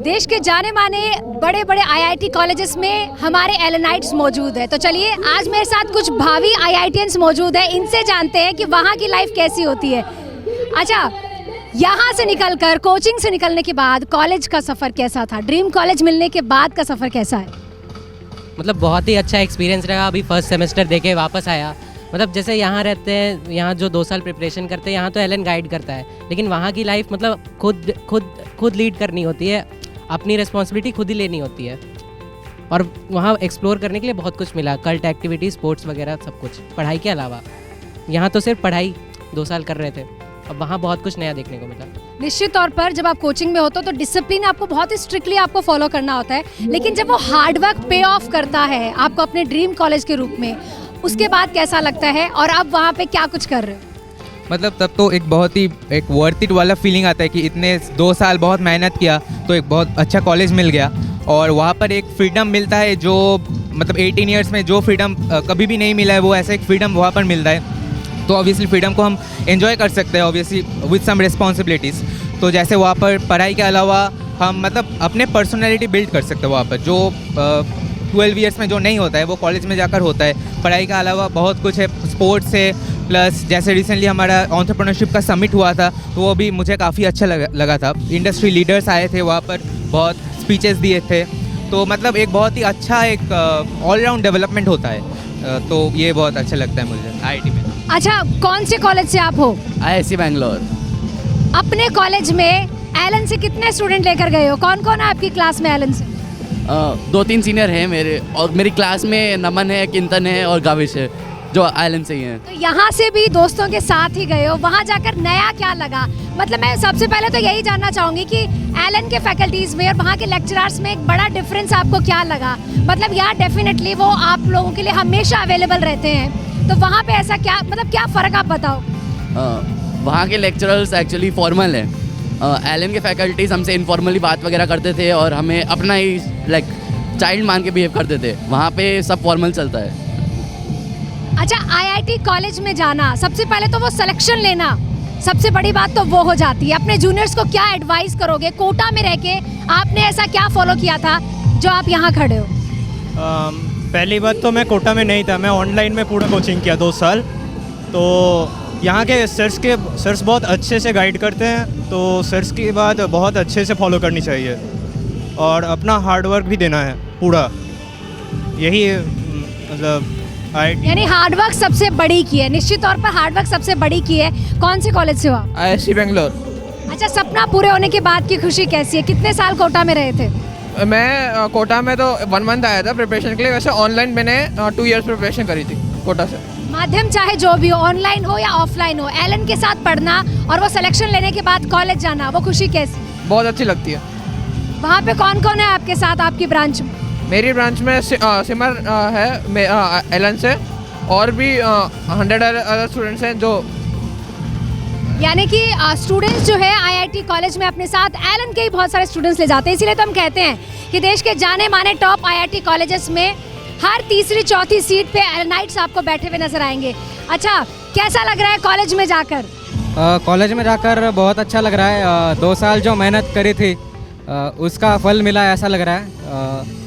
देश के जाने माने बड़े बड़े आईआईटी कॉलेजेस में हमारे एलेनाइट्स मौजूद है। तो चलिए आज मेरे साथ कुछ भावी आईआईटियंस मौजूद है, इनसे जानते हैं कि वहाँ की लाइफ कैसी होती है। अच्छा, यहाँ से निकलकर कोचिंग से निकलने के बाद कॉलेज का सफ़र कैसा था? ड्रीम कॉलेज मिलने के बाद का सफ़र कैसा है? मतलब बहुत ही अच्छा एक्सपीरियंस रहा। अभी फर्स्ट सेमेस्टर देके वापस आया। मतलब जैसे यहाँ रहते हैं, यहाँ जो 2 साल प्रिपरेशन करते हैं, यहाँ तो एलन गाइड करता है, लेकिन वहाँ की लाइफ मतलब खुद लीड करनी होती है, अपनी रिस्पॉन्सिबिलिटी खुद ही लेनी होती है। और वहाँ एक्सप्लोर करने के लिए बहुत कुछ मिला, कल्ट एक्टिविटी, स्पोर्ट्स वगैरह सब कुछ, पढ़ाई के अलावा। यहाँ तो सिर्फ पढ़ाई 2 साल कर रहे थे, अब वहाँ बहुत कुछ नया देखने को मिला। निश्चित तौर पर जब आप कोचिंग में होते हो तो डिसिप्लिन आपको बहुत ही स्ट्रिक्टली आपको फॉलो करना होता है, लेकिन जब वो हार्डवर्क पे ऑफ करता है आपको अपने ड्रीम कॉलेज के रूप में, उसके बाद कैसा लगता है और आप वहाँ पे क्या कुछ कर रहे हो? मतलब तब तो एक बहुत ही एक वर्थ इट वाला फीलिंग आता है कि इतने 2 साल बहुत मेहनत किया तो एक बहुत अच्छा कॉलेज मिल गया और वहाँ पर एक फ्रीडम मिलता है जो मतलब 18 ईयर्स में जो फ्रीडम कभी भी नहीं मिला है, वो ऐसा एक फ्रीडम वहाँ पर मिलता है। तो ऑब्वियसली फ्रीडम को हम एंजॉय कर सकते हैं, ऑब्वियसली विद सम रिस्पॉन्सिबिलिटीज़। तो जैसे वहाँ पर पढ़ाई के अलावा हम मतलब अपने पर्सनैलिटी बिल्ड कर सकते हैं वहाँ पर, जो 12 ईयर्स में जो नहीं होता है वो कॉलेज में जाकर होता है। पढ़ाई के अलावा बहुत कुछ है, स्पोर्ट्स है, प्लस जैसे रिसेंटली हमारा एंटरप्रेन्योरशिप का समिट हुआ था तो वो भी मुझे काफ़ी अच्छा लगा था। इंडस्ट्री लीडर्स आए थे वहाँ पर, बहुत स्पीचेस दिए थे, तो मतलब एक बहुत ही अच्छा एक ऑलराउंड डेवलपमेंट होता है। तो ये बहुत अच्छा लगता है मुझे आईआईटी में। अच्छा, कौन से कॉलेज से आप हो? आईआईसी बैंगलोर। अपने कॉलेज में एलन से कितने स्टूडेंट लेकर गए हो? कौन कौन है आपकी क्लास में एलन से? 2-3 सीनियर हैं मेरे, और मेरी क्लास में नमन है, किंतन है और गाविश है जो आइलैंड से ही हैं। तो यहाँ से भी दोस्तों के साथ ही गए हो, वहाँ जाकर नया क्या लगा? मतलब मैं सबसे पहले तो यही जानना चाहूँगी कि एलन के फैकल्टीज़ में और वहाँ के लेक्चरर्स में एक बड़ा डिफरेंस आपको क्या लगा? मतलब यहाँ डेफिनेटली वो आप लोगों के लिए हमेशा अवेलेबल रहते हैं, तो वहाँ पे ऐसा क्या मतलब क्या फ़र्क आप बताओ? वहाँ के लेक्चरर्स एक्चुअली फॉर्मल हैं। एलन के फैकल्टीज़ हमसे इनफॉर्मली बात वगैरह करते थे और हमें अपना ही लाइक चाइल्ड मान के बिहेव करते थे। वहाँ पे सब फॉर्मल चलता है। अच्छा, आईआईटी कॉलेज में जाना, सबसे पहले तो वो सिलेक्शन लेना, सबसे बड़ी बात तो वो हो जाती है। अपने जूनियर्स को क्या एडवाइस करोगे? कोटा में रह के आपने ऐसा क्या फॉलो किया था जो आप यहाँ खड़े हो? पहली बात तो मैं कोटा में नहीं था, मैं ऑनलाइन में पूरा कोचिंग किया 2 साल। तो यहाँ के सर्स बहुत अच्छे से गाइड करते हैं, तो सर्स की बात बहुत अच्छे से फॉलो करनी चाहिए और अपना हार्डवर्क भी देना है पूरा। यही मतलब यानी हार्डवर्क सबसे बड़ी की है। निश्चित तौर पर हार्डवर्क सबसे बड़ी की है। कौन से कॉलेज से हो आप? आईआईसी बैंगलोर। अच्छा, सपना पूरे होने के बाद की खुशी कैसी है? कितने साल कोटा में रहे थे? मैं कोटा में तो 1 मंथ आया था प्रिपरेशन के लिए। वैसे ऑनलाइन मैंने 2 इयर्स प्रिपरेशन करी थी कोटा से। माध्यम चाहे जो भी हो, ऑनलाइन हो या ऑफलाइन हो, एलन के साथ पढ़ना और वो सिलेक्शन लेने के बाद कॉलेज जाना, वो खुशी कैसी? बहुत अच्छी लगती है। वहाँ पे कौन कौन है आपके साथ आपकी ब्रांच में? मेरी ब्रांच में सिमर है एलन से, और भी 100 अदर स्टूडेंट्स हैं जो, यानी कि स्टूडेंट्स जो है आईआईटी कॉलेज में अपने साथ एलन के ही बहुत सारे स्टूडेंट्स ले जाते हैं। इसीलिए तो हम कहते हैं कि देश के जाने माने टॉप आईआईटी कॉलेजेस में हर तीसरी चौथी सीट पे एलेनाइट्स आपको बैठे हुए नजर आएंगे। अच्छा, कैसा लग रहा है कॉलेज में जाकर? कॉलेज में जाकर बहुत अच्छा लग रहा है। 2 साल जो मेहनत करी थी उसका फल मिला ऐसा लग रहा है।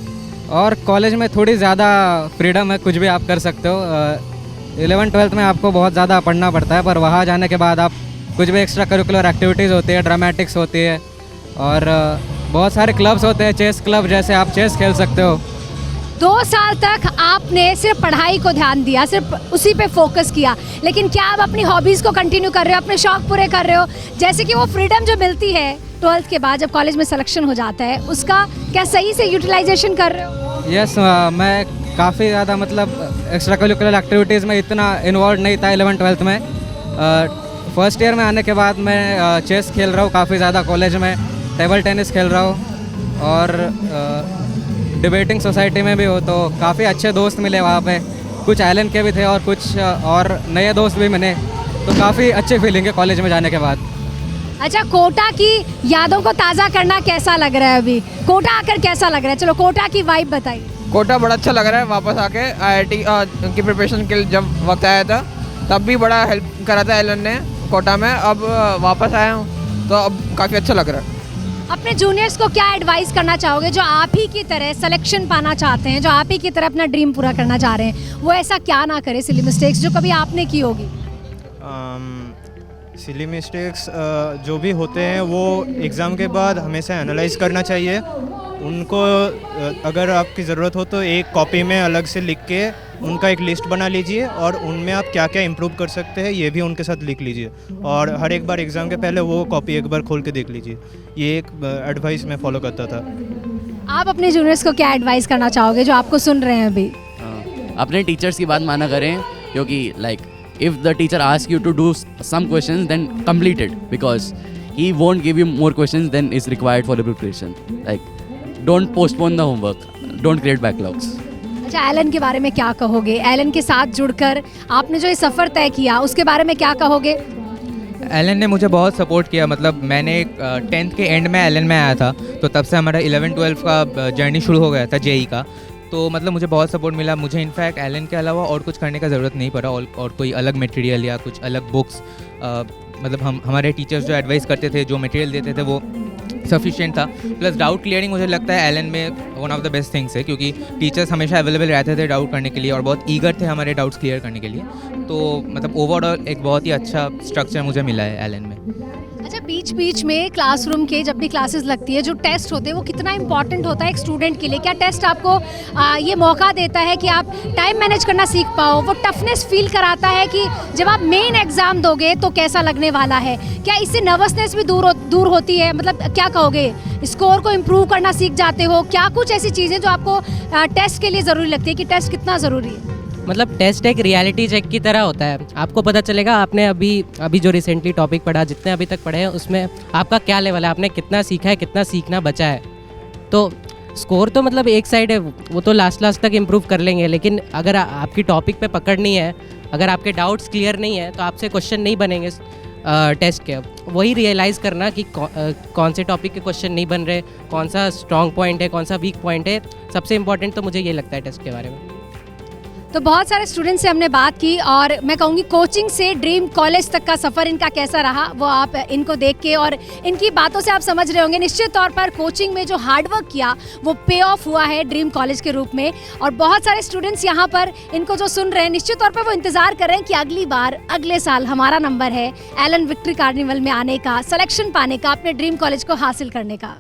और कॉलेज में थोड़ी ज़्यादा फ्रीडम है, कुछ भी आप कर सकते हो। 11th-12th में आपको बहुत ज़्यादा पढ़ना पड़ता है, पर वहाँ जाने के बाद आप कुछ भी एक्स्ट्रा करिकुलर एक्टिविटीज़ होती है, ड्रामेटिक्स होती है और बहुत सारे क्लब्स होते हैं, चेस क्लब जैसे आप चेस खेल सकते हो। 2 साल तक आपने सिर्फ पढ़ाई को ध्यान दिया, सिर्फ उसी पे फोकस किया, लेकिन क्या आप अपनी हॉबीज़ को कंटिन्यू कर रहे हो, अपने शौक पूरे कर रहे हो? जैसे कि वो फ्रीडम जो मिलती है 12th के बाद जब कॉलेज में सिलेक्शन हो जाता है, उसका क्या सही से यूटिलाइजेशन कर रहे हो? यस, मैं काफ़ी ज़्यादा मतलब एक्स्ट्रा करिकुलर एक्टिविटीज़ में इतना इन्वॉल्व नहीं था 11th-12th में। फर्स्ट ईयर में आने के बाद मैं चेस खेल रहा हूँ काफ़ी ज़्यादा कॉलेज में, टेबल टेनिस खेल रहा हूँ और डिबेटिंग सोसाइटी में भी हो, तो काफ़ी अच्छे दोस्त मिले वहाँ पे। कुछ आइलैंड के भी थे और कुछ और नए दोस्त भी मिले, तो काफ़ी अच्छी फीलिंग है कॉलेज में जाने के बाद। अच्छा, कोटा की यादों को ताज़ा करना कैसा लग रहा है अभी? कोटा आकर कैसा लग रहा है? चलो कोटा की वाइब बताइए। कोटा बड़ा अच्छा लग रहा है। वापस आके आईआईटी की प्रिपरेशन के लिए जब वक्त आया था तब भी बड़ा हेल्प करा था एलन ने कोटा में। अब वापस आया हूँ तो अब काफ़ी अच्छा लग रहा है। अपने जूनियर्स को क्या एडवाइस करना चाहोगे जो आप ही की तरह सिलेक्शन पाना चाहते हैं, जो आप ही की तरह अपना ड्रीम पूरा करना चाह रहे हैं, वो ऐसा क्या ना करे सिली मिस्टेक्स जो कभी आपने की होगी? सिली मिस्टेक्स जो भी होते हैं वो एग्ज़ाम के बाद हमेशा एनालाइज करना चाहिए उनको। अगर आपकी ज़रूरत हो तो एक कॉपी में अलग से लिख के उनका एक लिस्ट बना लीजिए और उनमें आप क्या क्या इम्प्रूव कर सकते हैं ये भी उनके साथ लिख लीजिए, और हर एक बार एग्ज़ाम के पहले वो कॉपी एक बार खोल के देख लीजिए। ये एक एडवाइस मैं फॉलो करता था। आप अपने जूनियर्स को क्या एडवाइस करना चाहोगे जो आपको सुन रहे हैं अभी? अपने टीचर्स की बात माना करें, क्योंकि like if the teacher ask you to do some questions then complete it, because he won't give you more questions than is required for the preparation. Like don't postpone the homework, don't create backlogs. अच्छा, Allen के बारे में क्या कहोगे? Elon के साथ जुड़कर आपने जो ये सफ़र तय किया उसके बारे में क्या कहोगे? एलन ने मुझे बहुत सपोर्ट किया। मतलब मैंने 10th के एंड में एलन में आया था, तो तब से हमारा 11-12 का जर्नी शुरू हो गया था जेई का। तो मतलब मुझे बहुत सपोर्ट मिला। मुझे इनफैक्ट एलन के अलावा और कुछ करने का ज़रूरत नहीं पड़ा, और कोई अलग मटेरियल या कुछ अलग बुक्स, मतलब हमारे टीचर्स जो एडवाइस करते थे, जो मटेरियल देते थे वो सफिशिएंट था। प्लस डाउट क्लियरिंग मुझे लगता है एलन में one of the best things है, क्योंकि टीचर्स हमेशा अवेलेबल रहते थे डाउट करने के लिए और बहुत ईगर थे हमारे डाउट्स क्लियर करने के लिए। तो मतलब ओवरऑल एक बहुत ही अच्छा स्ट्रक्चर मुझे मिला है एलन में। अच्छा, बीच बीच में क्लासरूम के जब भी क्लासेस लगती है, जो टेस्ट होते हैं वो कितना इंपॉर्टेंट होता है एक स्टूडेंट के लिए? क्या टेस्ट आपको ये मौका देता है कि आप टाइम मैनेज करना सीख पाओ, वो टफनेस फील कराता है कि जब आप मेन एग्जाम दोगे तो कैसा लगने वाला है? क्या इससे नर्वसनेस भी दूर होती है? मतलब क्या कहोगे, स्कोर को इम्प्रूव करना सीख जाते हो? क्या कुछ ऐसी चीज़ें जो आपको टेस्ट के लिए ज़रूरी लगती है कि टेस्ट कितना ज़रूरी है? मतलब टेस्ट एक रियलिटी चेक की तरह होता है। आपको पता चलेगा आपने अभी जो रिसेंटली टॉपिक पढ़ा, जितने अभी तक पढ़े हैं, उसमें आपका क्या लेवल है, आपने कितना सीखा है, कितना सीखना बचा है। तो स्कोर तो मतलब एक साइड है, वो तो लास्ट तक इम्प्रूव कर लेंगे, लेकिन अगर आपकी टॉपिक पे पकड़ नहीं है, अगर आपके डाउट्स क्लियर नहीं है, तो आपसे क्वेश्चन नहीं बनेंगे टेस्ट के। वही रियलाइज़ करना कि कौन से टॉपिक के क्वेश्चन नहीं बन रहे, कौन सा स्ट्रॉन्ग पॉइंट है, कौन सा वीक पॉइंट है, सबसे इंपॉर्टेंट तो मुझे ये लगता है टेस्ट के बारे में। तो बहुत सारे स्टूडेंट से हमने बात की, और मैं कहूँगी कोचिंग से ड्रीम कॉलेज तक का सफ़र इनका कैसा रहा वो आप इनको देख के और इनकी बातों से आप समझ रहे होंगे। निश्चित तौर पर कोचिंग में जो हार्डवर्क किया वो पे ऑफ हुआ है ड्रीम कॉलेज के रूप में। और बहुत सारे स्टूडेंट्स यहाँ पर इनको जो सुन रहे हैं, निश्चित तौर पर वो इंतज़ार कर रहे हैं कि अगली बार अगले साल हमारा नंबर है एलन विक्ट्री कार्निवल में आने का, सिलेक्शन पाने का, अपने ड्रीम कॉलेज को हासिल करने का।